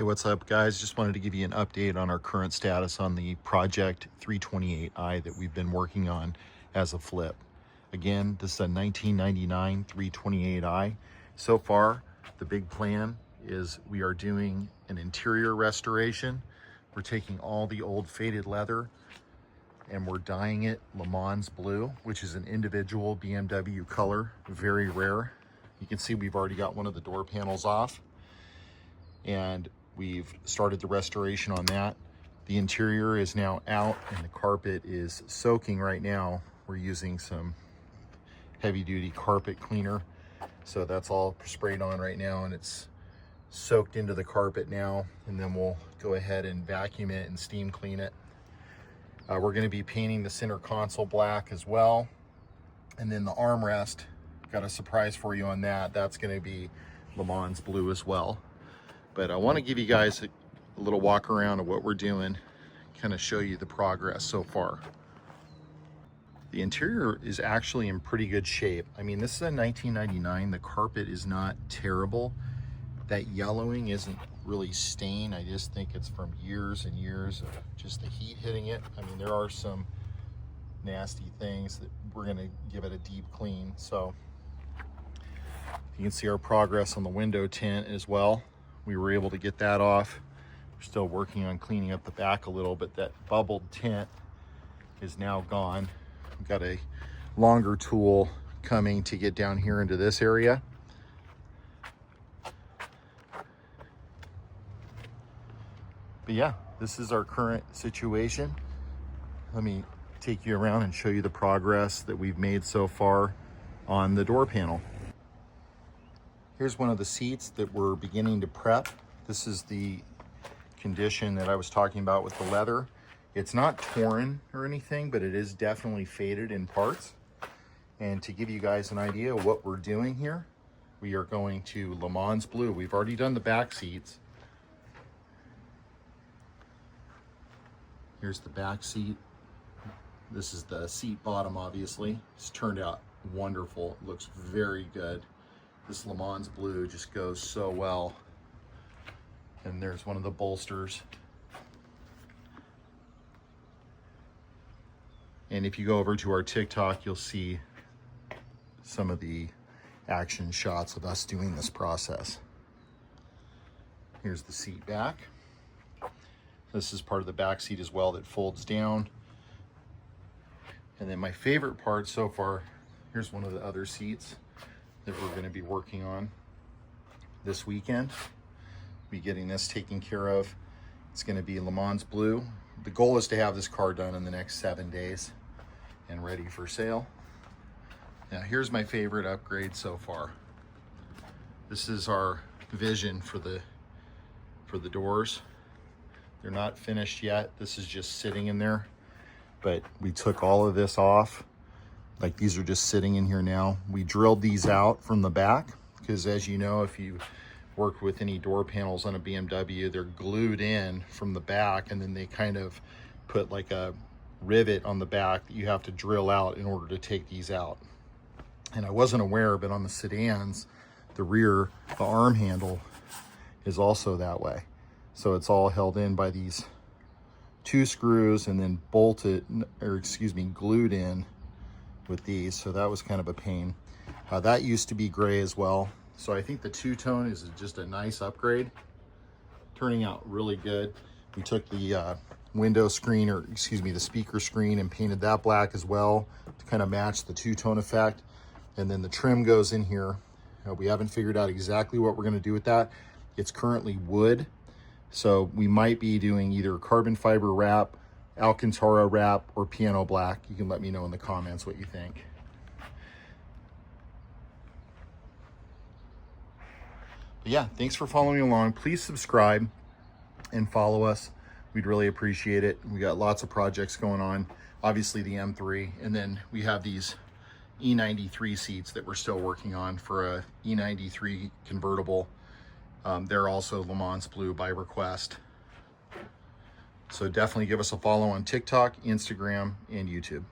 Hey, what's up, guys? Just wanted to give you an update on our current status on the Project 328i that we've been working on as a flip. Again, this is a 1999 328i. So far, the big plan is we are doing an interior restoration. We're taking all the old faded leather and we're dyeing it Le Mans blue, which is an individual BMW color, very rare. You can see we've already got one of the door panels off, and we've started the restoration on that. The interior is now out and the carpet is soaking right now. We're using some heavy duty carpet cleaner. So that's all sprayed on right now and it's soaked into the carpet now. And then we'll go ahead and vacuum it and steam clean it. We're gonna be painting the center console black as well. And then the armrest, got a surprise for you on that. That's gonna be Le Mans blue as well. But I want to give you guys a little walk around of what we're doing, kind of show you the progress so far. The interior is actually in pretty good shape. I mean, this is a 1999. The carpet is not terrible. That yellowing isn't really stained. I just think it's from years and years of just the heat hitting it. I mean, there are some nasty things that we're going to give it a deep clean. So you can see our progress on the window tint as well. We were able to get that off. We're still working on cleaning up the back a little, but that bubbled tint is now gone. We've got a longer tool coming to get down here into this area. But yeah, this is our current situation. Let me take you around and show you the progress that we've made so far on the door panel. Here's one of the seats that we're beginning to prep. This is the condition that I was talking about with the leather. It's not torn or anything, but it is definitely faded in parts. And to give you guys an idea of what we're doing here, we are going to Le Mans blue. We've already done the back seats. Here's the back seat. This is the seat bottom, obviously. It's turned out wonderful. It looks very good. This Le Mans blue just goes so well. And there's one of the bolsters. And if you go over to our TikTok, you'll see some of the action shots of us doing this process. Here's the seat back. This is part of the back seat as well that folds down. And then my favorite part so far, here's one of the other seats that we're going to be working on this weekend. Be getting this taken care of. It's going to be Le Mans blue. The goal is to have this car done in the next 7 days and ready for sale. Now here's my favorite upgrade so far. This is our vision for the doors. They're not finished yet. This is just sitting in there, but we took all of this off. Like, these are just sitting in here now. We drilled these out from the back because, as you know, if you worked with any door panels on a BMW, they're glued in from the back, and then they kind of put like a rivet on the back that you have to drill out in order to take these out. And I wasn't aware, but on the sedans, the rear, the arm handle is also that way. So it's all held in by these 2 screws and then bolted, or excuse me, glued in with these. So that was kind of a pain. That used to be gray as well. So I think the two-tone is just a nice upgrade, turning out really good. We took the window screen, or excuse me, the speaker screen, and painted that black as well to kind of match the two-tone effect. And then the trim goes in here. We haven't figured out exactly what we're going to do with that. It's currently wood, so we might be doing either carbon fiber wrap, Alcantara wrap, or piano black. You can let me know in the comments what you think. But yeah, thanks for following along. Please subscribe and follow us. We'd really appreciate it. We got lots of projects going on. Obviously the M3, and then we have these E93 seats that we're still working on for a E93 convertible. They're also Le Mans blue by request. So definitely give us a follow on TikTok, Instagram, and YouTube.